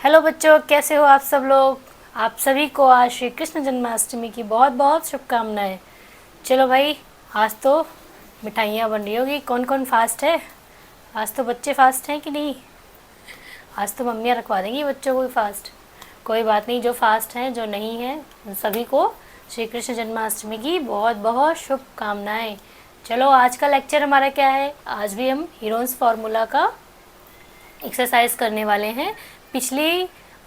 Hello बच्चों, कैसे हो आप सब लोग। आप सभी को आज श्री कृष्ण जन्माष्टमी की बहुत बहुत शुभकामनाएं। चलो भाई, आज तो मिठाइयाँ बन रही होगी। कौन कौन फास्ट है? आज तो बच्चे फास्ट हैं कि नहीं? आज तो मम्मियाँ रखवा देंगी बच्चों को भी फास्ट। कोई बात नहीं, जो फास्ट हैं जो नहीं है उन सभी को श्री कृष्ण जन्माष्टमी की बहुत बहुत शुभकामनाएं। चलो, आज का लेक्चर हमारा क्या है? आज भी हम हीरोन्स फार्मूला का एक्सरसाइज करने वाले हैं। पिछले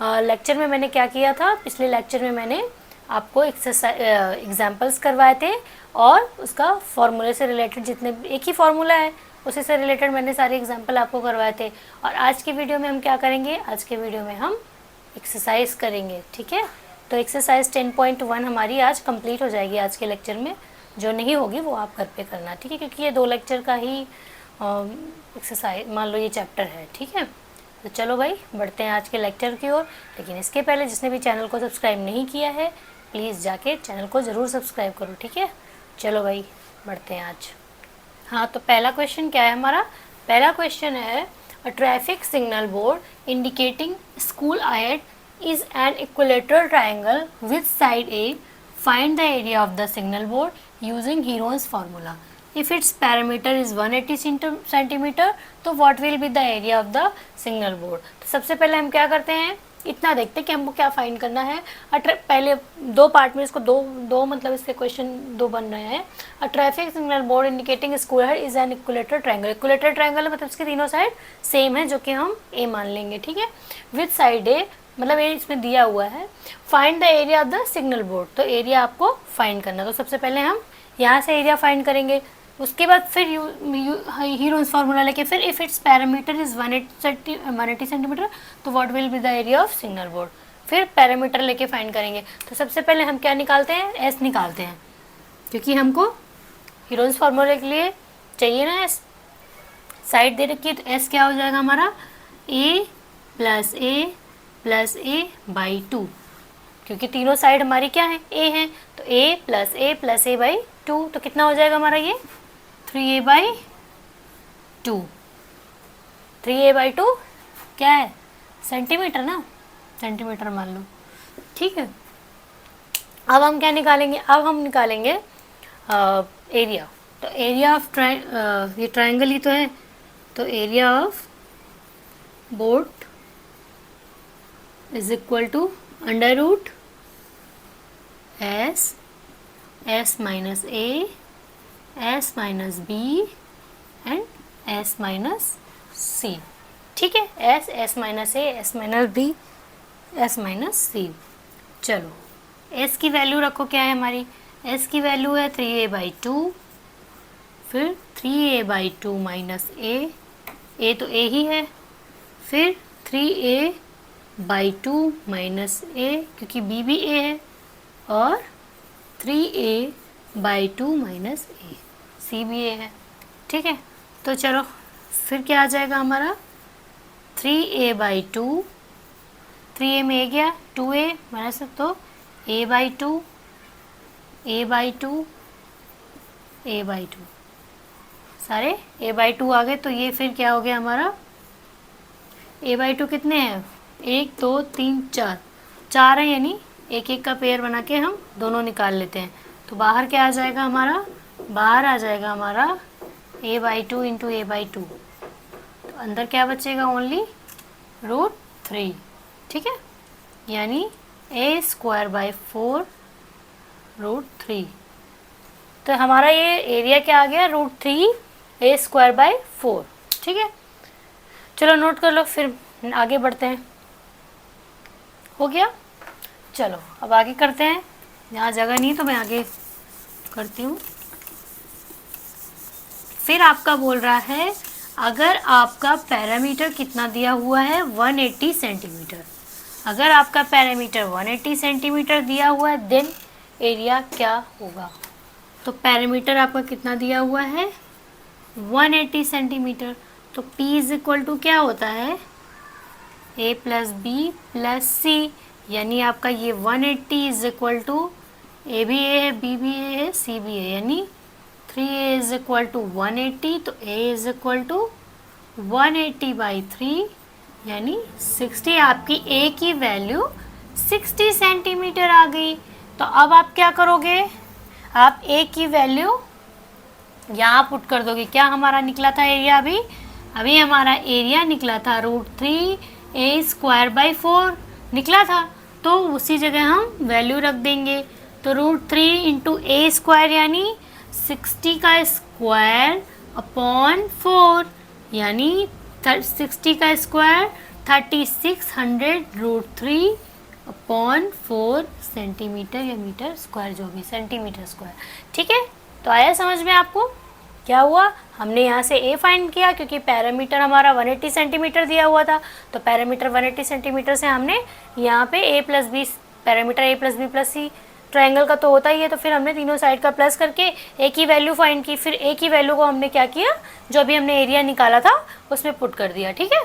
लेक्चर में मैंने क्या किया था? पिछले लेक्चर में मैंने आपको एक्सरसाइज एग्जाम्पल्स करवाए थे और उसका फार्मूले से रिलेटेड जितने एक ही फार्मूला है उसी से रिलेटेड मैंने सारे एग्जाम्पल आपको करवाए थे। और आज की वीडियो में हम क्या करेंगे? आज के वीडियो में हम एक्सरसाइज करेंगे। ठीक है, तो एक्सरसाइज 10.1 हमारी आज कंप्लीट हो जाएगी आज के लेक्चर में। जो नहीं होगी वो आप घर पे करना, ठीक है, क्योंकि ये 2 लेक्चर का ही एक्सरसाइज मान लो ये चैप्टर है। ठीक है, तो चलो भाई बढ़ते हैं आज के लेक्चर की ओर। लेकिन इसके पहले जिसने भी चैनल को सब्सक्राइब नहीं किया है प्लीज़ जाके चैनल को ज़रूर सब्सक्राइब करो। ठीक है, चलो भाई बढ़ते हैं आज। हाँ, तो पहला क्वेश्चन क्या है हमारा? पहला क्वेश्चन है, a traffic signal board indicating school ahead is an equilateral triangle with side A. Find the area of the signal board using Heron's formula. If its parameter is 180 centimeter, तो what will be the area of the signal board? तो सबसे पहले हम क्या करते हैं, इतना देखते हैं कि हमको क्या फाइंड करना है। पहले 2 पार्ट में इसको दो मतलब इसके क्वेश्चन 2 बन रहे हैं। A traffic signal board indicating school head is an equilateral triangle. Equilateral triangle मतलब इसके तीनों साइड सेम है, जो कि हम ए मान लेंगे। ठीक है, विद साइड ए मतलब ए इसमें दिया हुआ है। Find the area of the signal board, तो एरिया आपको फाइंड करना। तो सबसे पहले हम यहाँ से एरिया फाइंड करेंगे। उसके बाद फिर हीरोन्स फार्मूला लेके फिर if its parameter is 180 centimetre तो what will be the area of signal board. फिर पैरामीटर लेके फाइंड करेंगे। तो सबसे पहले हम क्या निकालते हैं? एस निकालते हैं, क्योंकि हमको हीरोन्स फार्मूले के लिए चाहिए ना एस। साइड दे रखी है तो एस क्या हो जाएगा हमारा? ए प्लस ए बाई 2, क्योंकि तीनों साइड हमारी क्या है? ए है। तो ए प्लस ए बाई 2, तो कितना हो जाएगा हमारा ये? 3a by 2। 3a बाई 2 क्या है? सेंटीमीटर ना, सेंटीमीटर मान लो। ठीक है, अब हम क्या निकालेंगे? अब हम निकालेंगे एरिया। तो एरिया ऑफ ये ट्रायंगल ही तो है, तो area of board is equal to under root S minus A, S minus B and S minus C. ठीक है, S minus A, S minus B, S minus C. चलो, S की value रखो, क्या है हमारी? एस की वैल्यू है 3a बाई 2, फिर 3a बाई 2 माइनस ए तो ए ही है, फिर 3a बाई 2 माइनस ए, क्योंकि बी भी ए है, और 3a बाई 2 माइनस ए, सी भी ए है। ठीक है, तो चलो फिर क्या आ जाएगा हमारा? 3a बाई 2, 3a में ए गया, 2a माइनस, तो a by 2, a by 2, a by 2, सारे a बाई 2 आ गए। तो ये फिर क्या हो गया हमारा? a बाई 2 कितने हैं? 1 2 3 4 है, यानी एक एक का पेयर बना के हम दोनों निकाल लेते हैं। तो बाहर क्या आ जाएगा हमारा? बाहर आ जाएगा हमारा a by 2 into A by 2। तो अंदर क्या बचेगा? ओनली √3। ठीक है, यानी a स्क्वायर बाई 4 √3। तो हमारा ये एरिया क्या आ गया? √3 a स्क्वायर बाई 4। ठीक है, चलो नोट कर लो, फिर आगे बढ़ते हैं। हो गया? चलो अब आगे करते हैं। यहाँ जगह नहीं तो मैं आगे करती हूँ। फिर आपका बोल रहा है, अगर आपका पैरामीटर कितना दिया हुआ है? 180 सेंटीमीटर। अगर आपका पैरामीटर 180 सेंटीमीटर दिया हुआ है देन एरिया क्या होगा? तो पैरामीटर आपका कितना दिया हुआ है? 180 सेंटीमीटर। तो P इज इक्वल टू क्या होता है? A प्लस बी प्लस सी, यानी आपका ये 180 इज इक्वल टू ए भी ए है, बी भी ए है, सी भी है, यानी 3a इज इक्वल टू 180। तो a is equal to 180 by 3, यानी 60 आपकी ए की वैल्यू 60 सेंटीमीटर आ गई। तो अब आप क्या करोगे, आप ए की वैल्यू यहाँ पुट कर दोगे। क्या हमारा निकला था एरिया, अभी हमारा एरिया निकला था √3a² 4 निकला था, तो उसी जगह हम वैल्यू रख देंगे। तो √3 × a² यानी 60 का स्क्वायर अपॉन 4 यानी 60 का स्क्वायर 3600 √3 अपॉन 4 सेंटीमीटर या मीटर स्क्वायर, जो भी सेंटीमीटर स्क्वायर। ठीक है, तो आया समझ में आपको? क्या हुआ, हमने यहाँ से ए फाइंड किया क्योंकि पैरामीटर हमारा 180 सेंटीमीटर दिया हुआ था, तो पैरामीटर 180 सेंटीमीटर से हमने यहाँ पे a + b, parameter a + b + c triangle का तो होता ही है, तो फिर हमने तीनों साइड का प्लस करके a की वैल्यू फाइंड की। फिर a की वैल्यू को हमने क्या किया, जो अभी हमने एरिया निकाला था उसमें पुट कर दिया। ठीक है,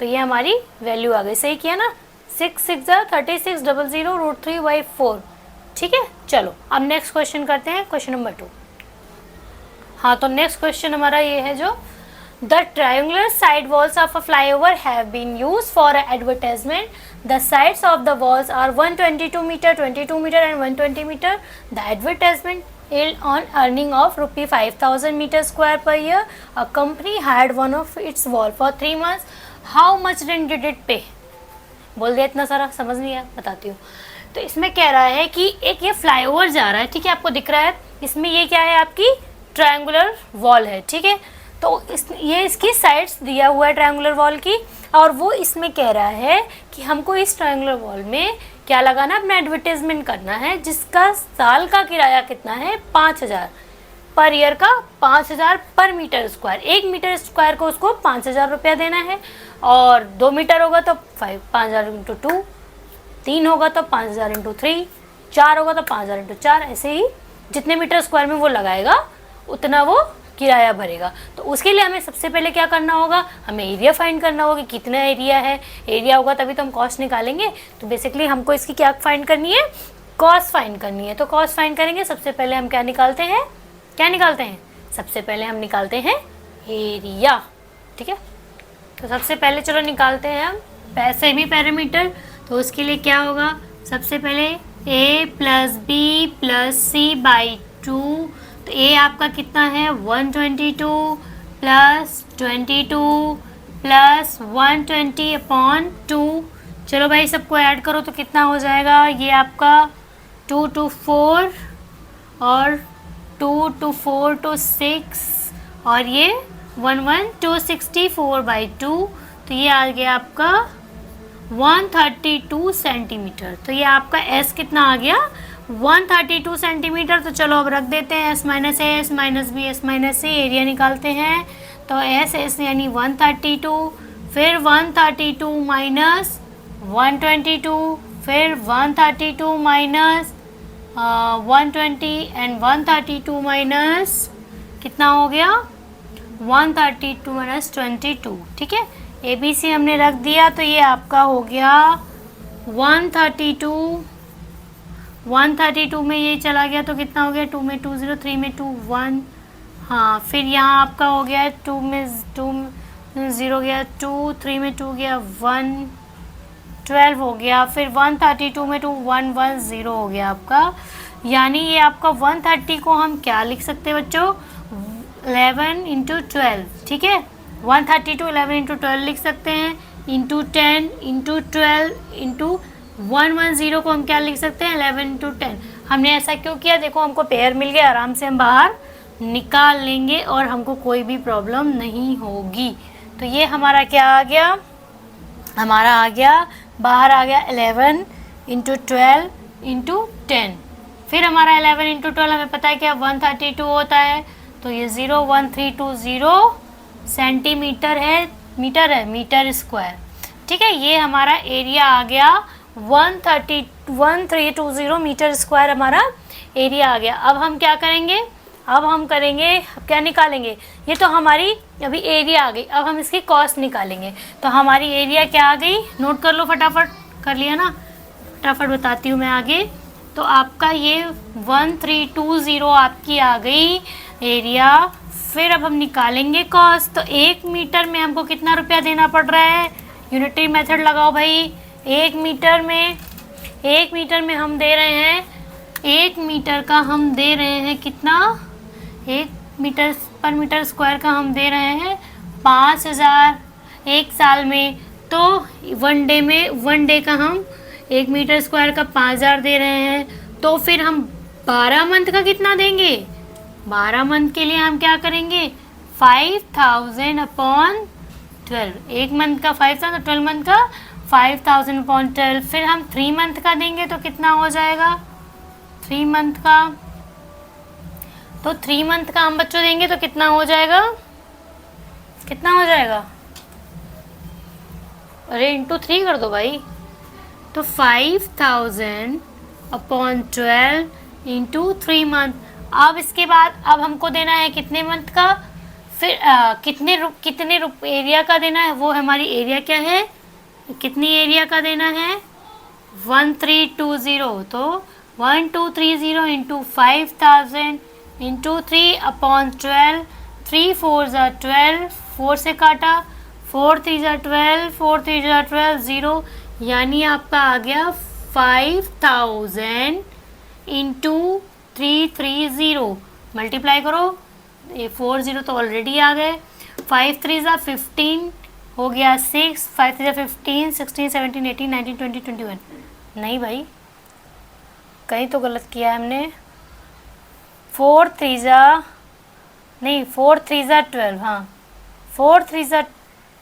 तो ये हमारी वैल्यू आ गई। सही किया ना, 6 6 36 00 √3/4। ठीक है, चलो अब नेक्स्ट क्वेश्चन करते हैं, क्वेश्चन नंबर 2। हाँ, तो नेक्स्ट क्वेश्चन हमारा ये है जो the triangular side walls of a flyover have been used for advertisement. The sides of the walls are 122 metre, 22 metre and 120 metre. The advertisement on earning of rupee 5000 meter square per year. A company hired one of its wall for 3 months. How much rent did it pay? बोल दिया, इतना सारा समझ नहीं आया, बताती हूँ। तो इसमें कह रहा है कि एक ये फ्लाईओवर जा रहा है, ठीक है, आपको दिख रहा है, इसमें ये क्या है, आपकी ट्रायंगुलर वॉल है। ठीक है, तो ये इसकी साइड्स दिया हुआ है ट्रायंगुलर वॉल की, और वो इसमें कह रहा है कि हमको इस ट्रायंगुलर वॉल में क्या लगाना, अपना एडवर्टाइजमेंट करना है, जिसका साल का किराया कितना है, 5000 पर ईयर का, 5000 पर मीटर स्क्वायर। 1 मीटर स्क्वायर को उसको 5000 रुपया देना है, और 2 मीटर होगा तो 5000 × 2, 3 होगा तो 5000 × 3, 4 होगा तो 5000 × 4, ऐसे ही जितने मीटर स्क्वायर में वो लगाएगा उतना वो किराया भरेगा। तो उसके लिए हमें सबसे पहले क्या करना होगा, हमें एरिया फाइंड करना होगा, कितना एरिया है। एरिया होगा तभी तो हम कॉस्ट निकालेंगे। तो बेसिकली हमको इसकी क्या फाइंड करनी है, कॉस्ट फाइंड करनी है। तो कॉस्ट फाइंड करेंगे, सबसे पहले हम क्या निकालते हैं, सबसे पहले हम निकालते हैं एरिया। ठीक है, तो सबसे पहले चलो निकालते हैं हम सेमी पैरामीटर। तो उसके लिए क्या होगा, सबसे पहले a + b + c/2। तो a आपका कितना है, 122 + 22 + 120/2। चलो भाई, सबको ऐड करो तो कितना हो जाएगा, ये आपका 2 2 4 और 2 2 4 2 6 और ये 1 1 264/2। तो ये आ गया आपका 132 सेंटीमीटर। तो ये आपका s कितना आ गया, 132 सेंटीमीटर। तो चलो अब रख देते हैं s - a, s - b, s - c, area निकालते हैं। तो s यानी 132, फिर 132 माइनस 122, फिर 132 माइनस 120 एंड 132 माइनस कितना हो गया, 132 माइनस 22। ठीक है, ABC हमने रख दिया। तो ये आपका हो गया 132 में ये चला गया तो कितना हो गया, 2 में 2 0, 3 में 2 1। हाँ, फिर यहाँ आपका हो गया 2 में 0 गया 2, 3 में 2 गया 1, 12 हो गया। फिर 132 में 2 1 1 0 हो गया आपका। यानी ये आपका 130 को हम क्या लिख सकते हैं बच्चों, 11 × 12। ठीक है, 130 को 11 × 12 लिख सकते हैं, इंटू 10 × 12 × 110 को हम क्या लिख सकते हैं, 11 × 10। हमने ऐसा क्यों किया, देखो हमको पेयर मिल गया, आराम से हम बाहर निकाल लेंगे और हमको कोई भी प्रॉब्लम नहीं होगी। तो ये हमारा क्या आ गया, हमारा आ गया बाहर आ गया 11 × 12 × 10। फिर हमारा 11 × 12 हमें पता है क्या, 132 होता है। तो ये 01320 सेंटीमीटर है, मीटर स्क्वायर। ठीक है, ये हमारा एरिया आ गया 1320 मीटर स्क्वायर हमारा एरिया आ गया। अब हम क्या करेंगे, क्या निकालेंगे, ये तो हमारी अभी एरिया आ गई। अब हम इसकी कॉस्ट निकालेंगे। तो हमारी एरिया क्या आ गई, नोट कर लो फटाफट, कर लिया ना, फटाफट बताती हूँ मैं आगे। तो आपका ये 1320 आपकी आ गई एरिया। फिर अब हम निकालेंगे कॉस्ट। तो 1 मीटर में हमको कितना रुपया देना पड़ रहा है, यूनिटरी मेथड लगाओ भाई। 1 मीटर में हम दे रहे हैं, 1 मीटर का हम दे रहे हैं कितना, 1 मीटर स्क्वायर का हम दे रहे हैं 5000 एक साल में। तो 1 डे का हम 1 मीटर स्क्वायर का 5000 दे रहे हैं। तो फिर हम 12 मंथ का कितना देंगे, 12 मंथ के लिए हम क्या करेंगे, 5000 अपॉन 12। 1 मंथ का 5000, 12 मंथ का 5000 अपॉन 12। फिर हम 3 मंथ का देंगे तो कितना हो जाएगा, 3 मंथ का, तो 3 मंथ का हम बच्चों देंगे तो कितना हो जाएगा, कितना हो जाएगा, अरे इंटू 3 कर दो भाई। तो 5000 अपॉन 12 इंटू 3 मंथ। अब इसके बाद अब हमको देना है कितने मंथ का, फिर कितने एरिया का देना है, वो हमारी एरिया क्या है, कितनी एरिया का देना है, 1320। तो 1230 इंटू 5000 इंटू 3 अपॉन 12, 3 4 ज़ा 12, 4 से काटा, 4 3 ज़ा 12, 4 3 ज़ा 12, 0, यानी आपका आ गया 5000 इंटू 330। मल्टीप्लाई करो, ये 40 तो ऑलरेडी आ गए, 5 3 ज़ा 15 हो गया 6, 5 3 ज़ा 15, 16 17 18 19 20 21। नहीं भाई, कहीं तो गलत किया है हमने। 4 3 ज़ा नहीं, 4 3 ज़ा 12, हाँ 4 3 ज़ा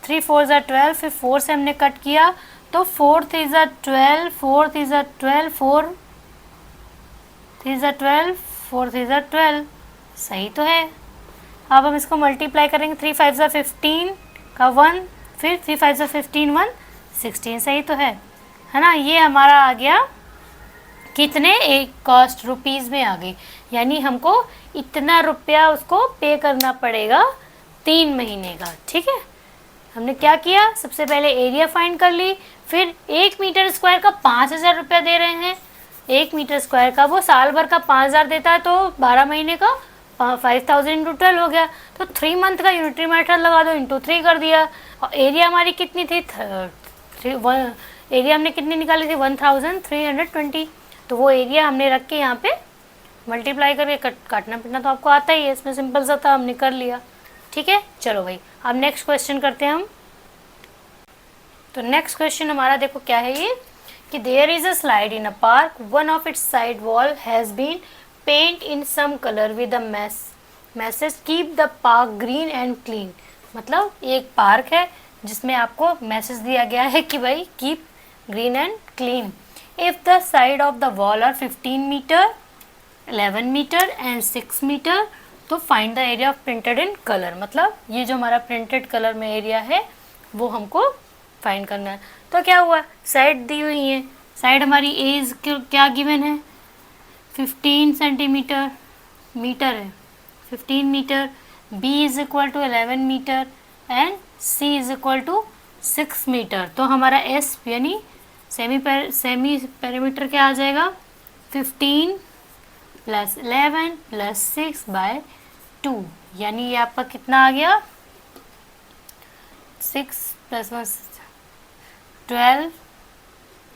3 4 ज़ा 12, फिर 4 से हमने कट किया तो 4 3 ज़ा 12, 4 3 ज़ा 12, 4 3 ज़ा 12, 4 3 ज़ा 12, सही तो है। अब हम इसको मल्टीप्लाई करेंगे, 3 5 ज़ा 15 का 1, फिर 3 5 ज़ा 15 1 16, सही तो है ना। ये हमारा आ गया कितने, एक कॉस्ट रुपीज़ में आ गई, यानी हमको इतना रुपया उसको पे करना पड़ेगा 3 महीने का। ठीक है, हमने क्या किया, सबसे पहले एरिया फाइंड कर ली, फिर 1 मीटर स्क्वायर का 5000 रुपया दे रहे हैं, 1 मीटर स्क्वायर का, वो साल भर का 5000 देता है, तो 12 महीने का 5000 इंटू 12 हो गया। तो 3 मंथ का यूनिटरी मेथड लगा दो, इंटू 3 कर दिया। और एरिया हमारी कितनी थी, एरिया हमने कितनी निकाली थी, 1320। तो वो एरिया हमने रख के यहाँ पे मल्टीप्लाई करके काटना पीटना तो आपको आता ही है, इसमें सिंपल सा था, हमने कर लिया। ठीक है, चलो भाई अब नेक्स्ट क्वेश्चन करते हैं हम। तो नेक्स्ट क्वेश्चन हमारा देखो क्या है ये, कि there is a slide in a park, one of its side wall has been paint in some colour with a message keep the park green and clean. मतलब एक पार्क है जिसमें आपको मैसेज दिया गया है कि भाई keep green and clean. If the side of the wall are 15 metre, 11 metre and 6 metre, तो find the area of printed in colour. मतलब ये जो हमारा प्रिंटेड कलर में एरिया है वो हमको फाइंड करना है। तो क्या हुआ, साइड दी हुई है, साइड हमारी एज क्या गिवन है, 15 सेंटीमीटर, मीटर है 15 metre, B is equal to 11 metre and C is equal to 6 metre. तो हमारा एस यानी सेमी पेरीमीटर क्या आ जाएगा, 15 प्लस 11 प्लस 6/2, यानी ये आपका कितना आ गया, 6 प्लस 1 12,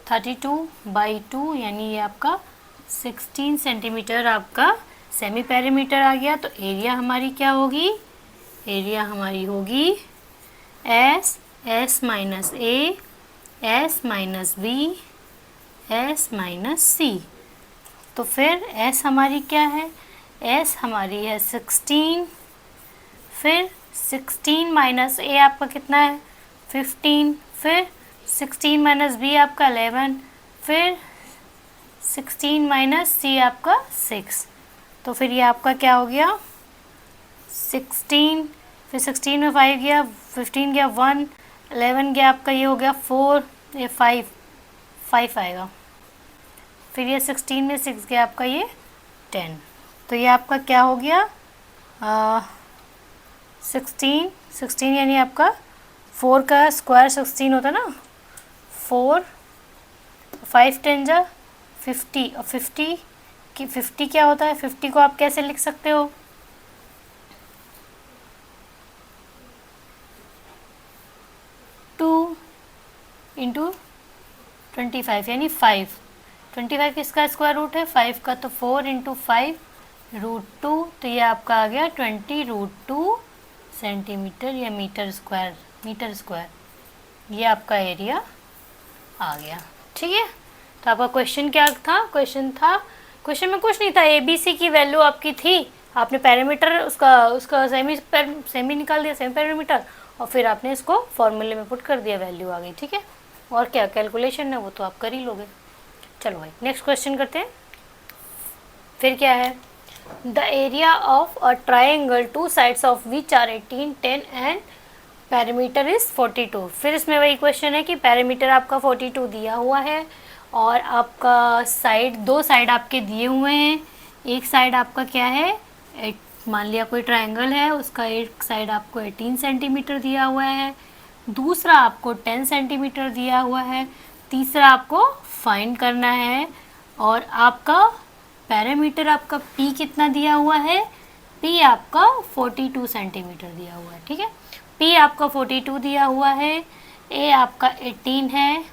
32/2, यानी ये आपका 16 सेंटीमीटर आपका सेमी पेरीमीटर आ गया। तो एरिया हमारी क्या होगी, एरिया हमारी होगी S minus A, S minus B, S minus C. तो फिर एस हमारी क्या है, एस हमारी है 16, फिर 16 माइनस ए आपका कितना है 15, फिर 16 माइनस बी आपका 11, फिर 16 माइनस सी आपका 6। तो फिर ये आपका क्या हो गया 16, फिर 16 में 5 गया, 15 गया 1, 11 गया आपका ये हो गया 4, ये 5 आएगा, फिर ये 16 में 6 गया आपका ये 10। तो ये आपका क्या हो गया 16 यानी आपका 4 का स्क्वायर 16 होता ना, 4 5 10 जा 50, और 50 क्या होता है, 50 को आप कैसे लिख सकते हो, इंटू 25 यानी 5। 25 किसका स्क्वायर रूट है? 5 का। तो 4 इंटू 5 √2, तो ये आपका आ गया 20√2 सेंटीमीटर या मीटर स्क्वायर। ये आपका एरिया आ गया। ठीक है, तो आपका क्वेश्चन क्या था? क्वेश्चन में कुछ नहीं था, ABC की वैल्यू आपकी थी, आपने पैरामीटर उसका सेमी निकाल दिया, सेमी पैरामीटर, और फिर आपने इसको फॉर्मूले में पुट कर दिया, वैल्यू आ गई। ठीक है, और क्या कैलकुलेशन है वो तो आप कर ही लोगे। चलो भाई नेक्स्ट क्वेश्चन करते हैं। फिर क्या है? The area of a triangle, two sides of which are 18, 10 and parameter is 42। फिर इसमें वही क्वेश्चन है कि पैरामीटर आपका 42 दिया हुआ है और आपका दो साइड आपके दिए हुए हैं। एक साइड आपका क्या है? मान लिया कोई ट्रायंगल है, उसका एक साइड आपको 18 सेंटीमीटर दिया हुआ है, दूसरा आपको 10 सेंटीमीटर दिया हुआ है, तीसरा आपको फाइंड करना है, और आपका पैरामीटर आपका P कितना दिया हुआ है? P आपका 42 सेंटीमीटर दिया हुआ है। ठीक है, P आपका 42 दिया हुआ है, A आपका 18 है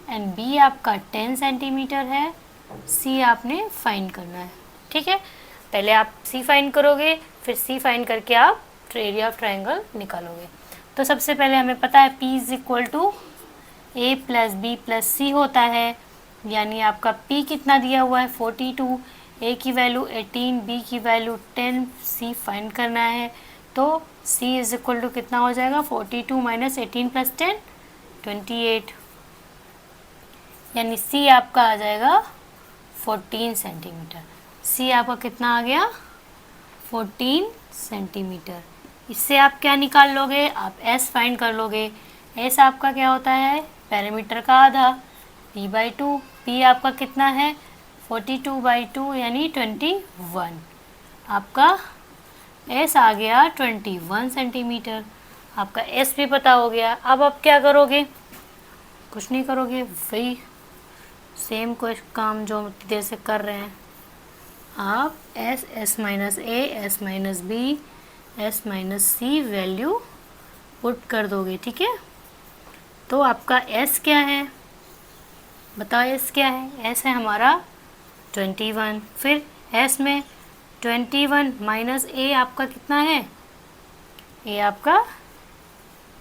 एंड B आपका 10 सेंटीमीटर है, C आपने फाइंड करना है। ठीक है, पहले आप C फाइंड करोगे, फिर C फाइंड करके आप एरिया ऑफ ट्रायंगल निकालोगे। तो सबसे पहले हमें पता है P is equal to A plus B plus C होता है, यानी आपका P कितना दिया हुआ है? 42, A की वैल्यू 18, B की वैल्यू 10, C फाइंड करना है। तो C इज इक्वल टू कितना हो जाएगा? 42 माइनस 18 प्लस 10, 28, यानी C आपका आ जाएगा 14 सेंटीमीटर। C आपका कितना आ गया? 14 सेंटीमीटर। इससे आप क्या निकाल लोगे? आप S फाइंड कर लोगे। S आपका क्या होता है? पैरामीटर का आधा, P/2। P आपका कितना है? 42/2 यानी 21। आपका S आ गया 21 सेंटीमीटर। आपका S भी पता हो गया। अब आप क्या करोगे? कुछ नहीं करोगे, वही सेम कोई काम जो देर से कर रहे हैं। आप S minus A, S minus B, S minus C value put कर दोगे। ठीक है, तो आपका S क्या है? बताओ S क्या है? S है हमारा 21। फिर S में 21 माइनस A आपका कितना है? A आपका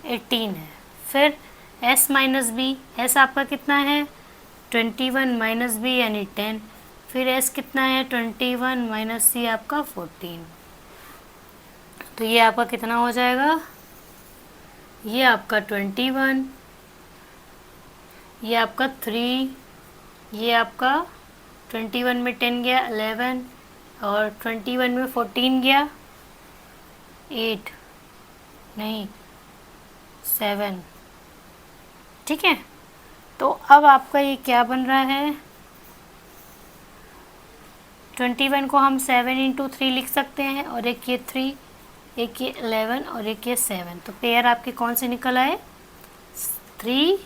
18 है। फिर S माइनस B, S आपका कितना है? 21 माइनस B यानी 10। फिर S कितना है? 21 माइनस C आपका 14। तो ये आपका कितना हो जाएगा? ये आपका 21, ये आपका 3, ये आपका 21 में 10 गया 11, और 21 में 14 गया 8, नहीं 7। ठीक है, तो अब आपका ये क्या बन रहा है? 21 को हम 7 इंटू 3 लिख सकते हैं, और एक ये 3, एक ये 11 और एक ये 7। तो पेयर आपके कौन से निकल आए? 3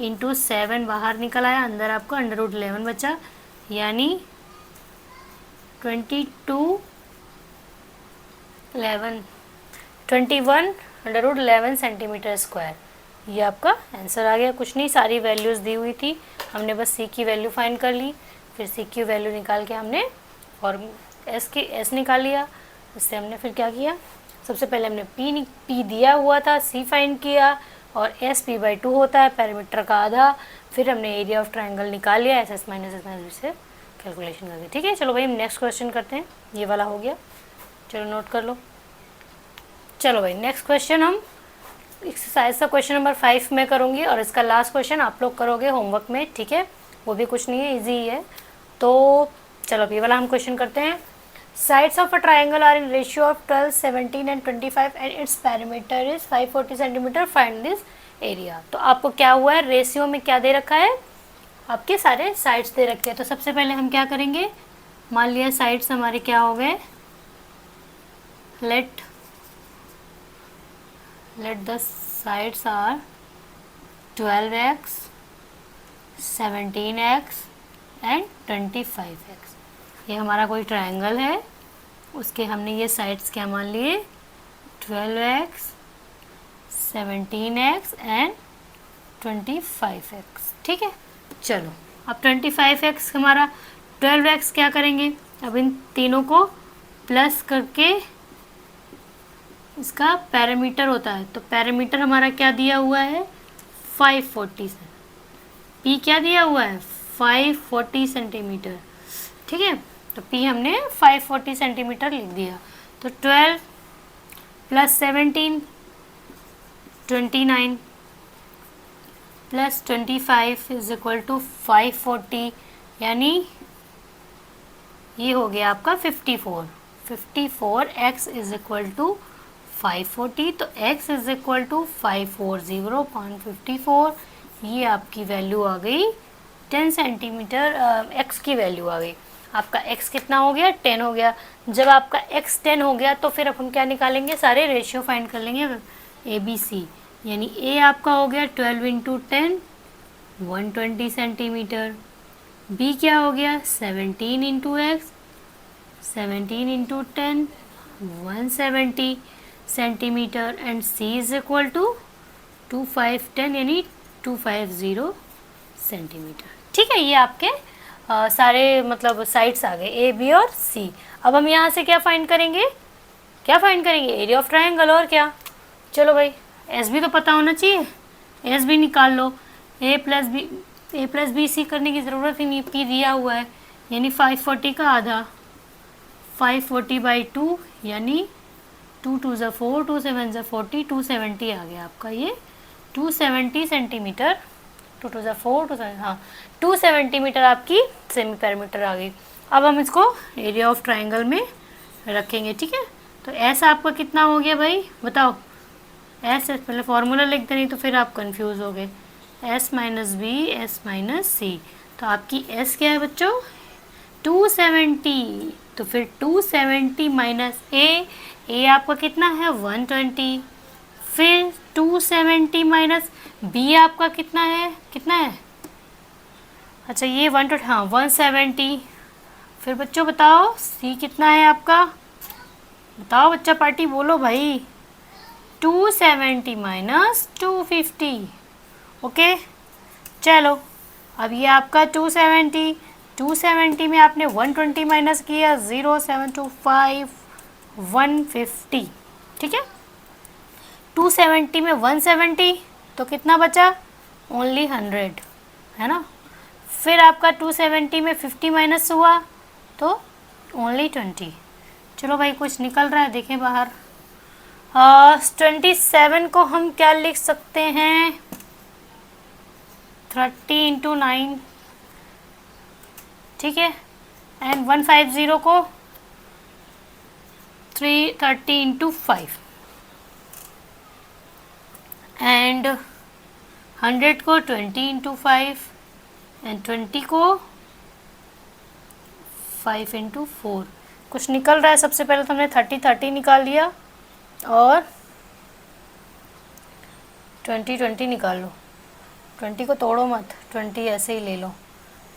इंटू 7 बाहर निकल आया, अंदर आपका √11 बचा, यानी 21 √11 सेंटीमीटर स्क्वायर। ये आपका आंसर आ गया। कुछ नहीं, सारी वैल्यूज़ दी हुई थी, हमने बस C की वैल्यू फाइंड कर ली, फिर C की वैल्यू निकाल के हमने और S निकाल लिया। इससे हमने फिर क्या किया? सबसे पहले हमने P दिया हुआ था, C फाइंड किया, और S P/2 होता है, पैरामीटर का आधा। फिर हमने एरिया ऑफ ट्रायंगल निकाल लिया, SS minus S minus B से कैलकुलेशन करके। ठीक है, चलो भाई हम नेक्स्ट क्वेश्चन करते हैं। ये वाला हो गया, चलो नोट कर लो। चलो भाई नेक्स्ट क्वेश्चन हम एक्सरसाइज का क्वेश्चन नंबर 5 में करूँगी, और इसका लास्ट क्वेश्चन आप लोग करोगे होमवर्क में। ठीक है, वो भी कुछ नहीं है, ईजी ही है। तो चलो ये वाला हम क्वेश्चन करते हैं। Sides of a triangle are in ratio of 12, 17 and 25 and its parameter is 540 centimetre, find this area. तो आपको क्या हुआ है? रेशियो में क्या दे रखा है? आपके सारे साइड्स दे रखे हैं। तो सबसे पहले हम क्या करेंगे? मान लिया साइड्स हमारे क्या हो गए? Let the sides are 12x, 17x and 25x। ये हमारा कोई ट्रायंगल है, उसके हमने ये साइड्स क्या मान लिए? 12x, 17x एंड 25x, ठीक है। चलो अब 25x हमारा 12x क्या करेंगे, अब इन तीनों को प्लस करके इसका पैरामीटर होता है, तो पैरामीटर हमारा क्या दिया हुआ है 540 से, पी क्या दिया हुआ है 540 सेंटीमीटर, ठीक है। तो पी हमने 540 सेंटीमीटर लिख दिया। तो 12 plus 17 29 plus 25 is equal to 540, यानी ये हो गया आपका 54 x इज इक्वल टू 540, तो x इज इक्वल टू 540.54, ये आपकी वैल्यू आ गई 10 सेंटीमीटर, x की वैल्यू आ गई। आपका x कितना हो गया 10 हो गया। जब आपका x 10 हो गया तो फिर अपन क्या निकालेंगे, सारे रेशियो फाइंड कर लेंगे ए बी सी, यानी a आपका हो गया 12 इंटू 10 120 सेंटीमीटर, b क्या हो गया 17 into x 17 into 10 170 centimetre, and c is equal to 2510 यानी 250 सेंटीमीटर, ठीक है। ये आपके सारे मतलब साइड्स आ गए ए बी और सी। अब हम यहाँ से क्या फाइंड करेंगे, एरिया ऑफ ट्रायंगल, और क्या। चलो भाई एस भी तो पता होना चाहिए, एस भी निकाल लो। ए प्लस बी सी करने की ज़रूरत ही नहीं, पी दिया हुआ है, यानी 540 का आधा 540/2 यानी 2 2 ज़ा 4 2 7 ज़ा 40 270 आ गया आपका ये 270 सेंटीमीटर, 2 2 ज़ा 4 2 7 हाँ 270 मीटर आपकी सेमी पैरामीटर आ गई। अब हम इसको एरिया ऑफ ट्रायंगल में रखेंगे, ठीक है। तो एस आपका कितना हो गया भाई बताओ, एस पहले फॉर्मूला लिख दे, नहीं तो फिर आप कंफ्यूज हो गए, S minus B S minus C, तो आपकी एस क्या है बच्चों 270, तो फिर 270 माइनस ए आपका कितना है 120, फिर 270 माइनस बी आपका कितना है अच्छा ये 120 हाँ 170, फिर बच्चों बताओ सी कितना है आपका, बताओ बच्चा पार्टी बोलो भाई 270 माइनस 250, ओके। चलो अब ये आपका 270 में आपने 120 माइनस किया 0725 150, ठीक है। 270 में 170 तो कितना बचा ओनली 100, है ना। फिर आपका 270 में 50 माइनस हुआ तो ओनली 20। चलो भाई कुछ निकल रहा है, देखें बाहर। 27 को हम क्या लिख सकते हैं 30 इंटू 9, ठीक है, एंड 150 को 330 इंटू 5, एंड 100 को 20 इंटू 5, एंड 20 को 5 इंटू 4। कुछ निकल रहा है, सबसे पहले तो हमने 30 निकाल लिया और 20 निकाल लो, 20 को तोड़ो मत, 20 ऐसे ही ले लो,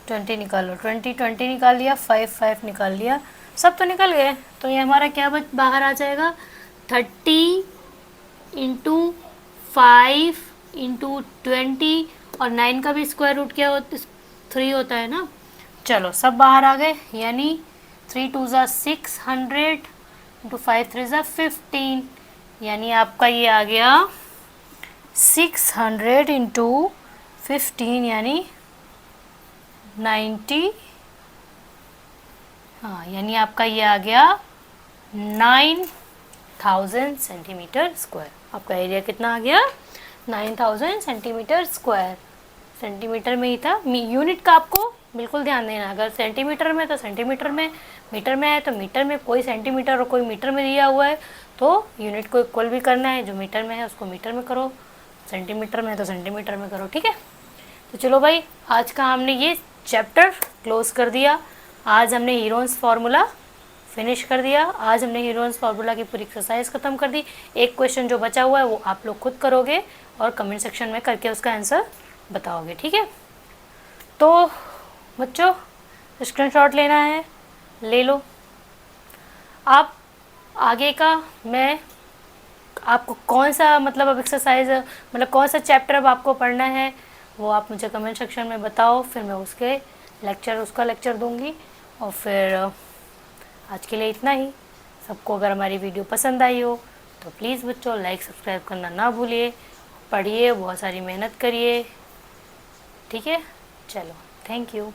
20 निकाल लो, 20 निकाल लिया, 5 निकाल लिया, सब तो निकल गए। तो ये हमारा क्या बाहर आ जाएगा 30 इंटू 5 इंटू 20, और 9 का भी स्क्वायर रूट क्या होता 3 होता है ना। चलो सब बाहर आ गए, यानी 3 2 ज़ा 600 इंटू 5 3 ज़ा 15, यानी आपका ये आ गया 600 इंटू 15 यानी 90, हाँ यानी आपका ये आ गया 9000 सेंटीमीटर स्क्वायर। आपका एरिया कितना आ गया 9000 सेंटीमीटर स्क्वायर। सेंटीमीटर में ही था, यूनिट का आपको बिल्कुल ध्यान देना, अगर सेंटीमीटर में तो सेंटीमीटर में, मीटर में है तो मीटर में, कोई सेंटीमीटर और कोई मीटर में दिया हुआ है तो यूनिट को इक्वल भी करना है, जो मीटर में है उसको मीटर में करो, सेंटीमीटर में है तो सेंटीमीटर में करो, ठीक है। तो चलो भाई आज का हमने ये चैप्टर क्लोज कर दिया। आज हमने हीरोन्स फार्मूला फिनिश कर दिया, आज हमने हीरोन्स फार्मूला की पूरी एक्सरसाइज ख़त्म कर दी। एक क्वेश्चन जो बचा हुआ है वो आप लोग खुद करोगे और कमेंट सेक्शन में करके उसका आंसर बताओगे, ठीक है। तो बच्चों स्क्रीनशॉट लेना है ले लो। आप आगे का मैं आपको कौन सा मतलब अब एक्सरसाइज मतलब कौन सा चैप्टर अब आपको पढ़ना है, वो आप मुझे कमेंट सेक्शन में बताओ, फिर मैं उसका लेक्चर दूंगी। और फिर आज के लिए इतना ही। सबको अगर हमारी वीडियो पसंद आई हो तो प्लीज़ बच्चों लाइक सब्सक्राइब करना ना भूलिए, पढ़िए, बहुत सारी मेहनत करिए। ठीक है, चलो, थैंक यू।